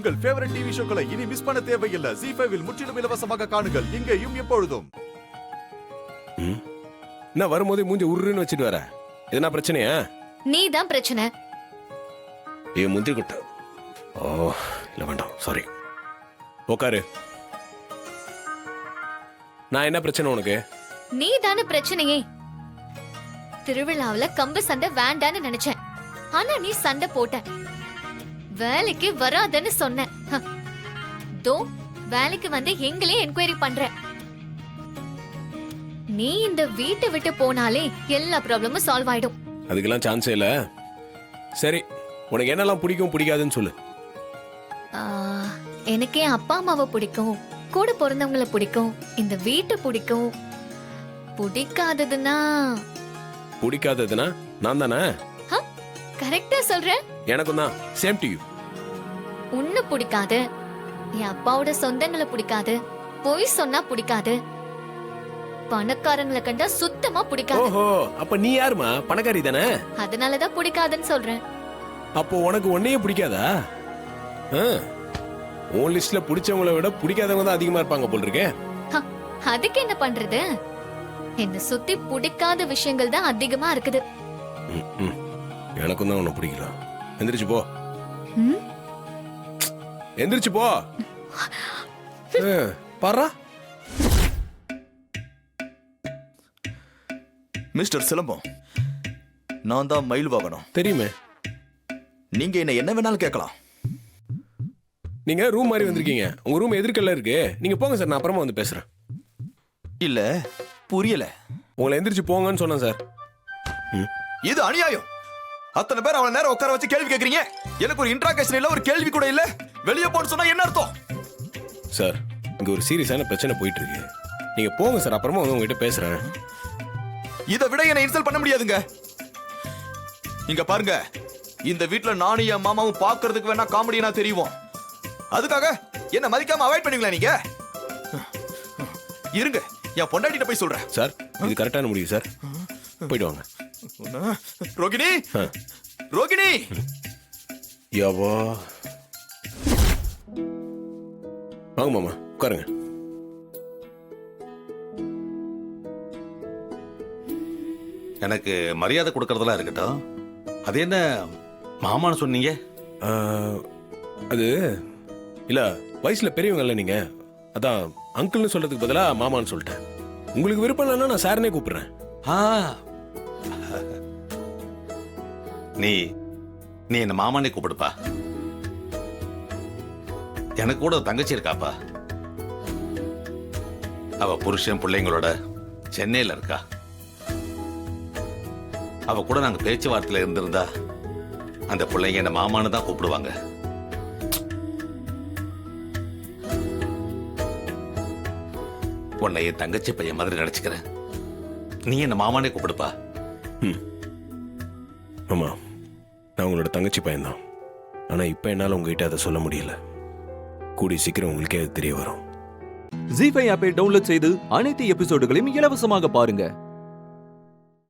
உங்கள் favourite TV ஷோக்களை இனி miss பண்ண தேவையில்லை. ZEE5 இல் முற்றிலும் இலவசமாக காணுங்கள். இங்கேயும் எப்பொழுதும். நான் வரும்போதே மூஞ்சி உருன்னு வச்சிட்டு வர. என்ன பிரச்சனையா? நீ தான் பிரச்சனை. ஏ முந்தி குட்ட. ஓ இல்ல வேண்டாம், சாரி. உட்காரு. நான் என்ன பிரச்சனை உனக்கு? நீ தானே பிரச்சனையே. திருவிழாவுல கம்பு சண்டை வேண்டான்னு நினைச்சேன். ஆனா நீ சண்டை போட்ட. வேலைக்கு வராதன்னு சொன்ன. தோ வேலைக்கு வந்து எங்களே என்கொயரி பண்ற. நீ இந்த வீட்டை விட்டு போனாலே எல்லா ப்ராப்ளமும் சால்வ் ஆயிடும். அதுக்கெல்லாம் சான்ஸே இல்ல. சரி, உனக்கு என்னெல்லாம் பிடிக்கும் பிடிக்காதுன்னு சொல்லு. எனக்கே அப்பா அம்மாவை பிடிக்கும், கூட பிறந்தவங்கள பிடிக்கும், இந்த வீட்டை பிடிக்கும். பிடிக்காததுன்னா பிடிக்காததுன்னா நான் தானே. கரெக்டா சொல்றேன். எனக்கும் தான். Same to you. உன்னை பிடிக்காது, என் அப்பாவோட சொந்தங்களை பிடிக்காது, பொய் சொன்னா பிடிக்காது, பணக்காரங்களை கண்டா சுத்தமா பிடிக்காது. ஓஹோ, அப்ப நீ யாருமா? பணக்காரி தானே. அதனாலதான் பிடிக்காதுன்னு சொல்றேன். அப்போ உனக்கு ஒன்னையே பிடிக்காதா? உன் லிஸ்ட்ல பிடிச்சவங்களை விட பிடிக்காதவங்க தான் அதிகமா இருப்பாங்க போல் இருக்கே. அதுக்கு என்ன பண்றது? என்ன சுத்தி பிடிக்காத விஷயங்கள் தான் அதிகமா இருக்குது. எனக்கும் தான் உன்னை பிடிக்கல. எந்திரிச்சு போ. எந்திரிச்சு போ. பாரா. மிஸ்டர் சிலம்பம், நான் தான் மயில் வாகனம். தெரியுமே. நீங்க என்ன வேணாலும் கேட்கலாம். நீங்க ரூம் மாதிரி வந்திருக்கீங்க. உங்க ரூம் எதிர்க்கல்ல இருக்கு. நீங்க போங்க சார், நான் அப்புறமா வந்து பேசுறேன். இல்ல, புரியல. உங்களை எந்திரிச்சு போங்கன்னு சொன்னேன் சார். இது அநியாயம். அத்தனை பேர் அவன நேரம் உட்கார வச்சு கேள்வி கேக்குறீங்க. எனக்கு ஒரு இன்ட்ராகேஷன் இல்ல, ஒரு கேள்வி கூட இல்ல. வெளியே போன்னு சொன்னா என்ன அர்த்தம்? சார், இங்க ஒரு சீரியஸான பிரச்சனை போயிட்டு இருக்கு. நீங்க போங்க சார், அப்புறமா வந்து உங்ககிட்ட பேசுறேன். இதை விட என்ன இன்சல்ட் பண்ண முடியாதுங்க. இங்க பாருங்க, இந்த வீட்ல நானும் என் மாமாவும் பாக்குறதுக்கு வேணா காமெடியா தெரியும். அதுக்காக என்ன மதிக்காம அவாய்ட் பண்ணுவீங்களா நீங்க? இருங்க, என் பொண்டாட்டிட்ட போய் சொல்றேன். சார், இது கரெக்டான முடிவு சார். போயிட்டு வாங்க. ரோகிணி, ரோகிணி. யாவா, வாங்க மாமா, உட்காருங்க. எனக்கு மரியாதை கொடுக்கறதெல்லாம் இருக்கட்டும். அது என்ன மாமான்னு சொன்னீங்க? அது இல்ல, வயசுல பெரியவங்க இல்ல நீங்க, அதான் அங்கிள்னு சொல்றதுக்கு பதிலா மாமான்னு சொல்லிட்டேன். உங்களுக்கு விருப்பம் இல்லைன்னா நான் சாரனே கூப்பிடுறேன். நீ நீ என்ன மாமானே கூப்பிடுப்பா. எனக்கு கூட ஒரு தங்கச்சி இருக்காப்பா. அவ புருஷன் பிள்ளைங்களோட சென்னையில இருக்கா. அவ கூட நாங்க பேச்சுவார்த்தையில இருந்திருந்தா அந்த பிள்ளைங்க என்ன மாமான்னு தான் கூப்பிடுவாங்க. உன்னை என் தங்கச்சி பையன் மாதிரி நினைச்சுக்கிறேன். நீ என்ன மாமானே கூப்பிடுப்பா. ஆமா, நான் உங்களோட தங்கச்சி பையன்தான். ஆனா இப்ப என்னால உங்ககிட்ட அதை சொல்ல முடியல. கூடி சீக்கிரம் உங்களுக்கே அது தெரிய வரும். ZEE5 ஆப்பை டவுன்லோட் செய்து அனைத்து எபிசோடுகளையும் இலவசமாக பாருங்க.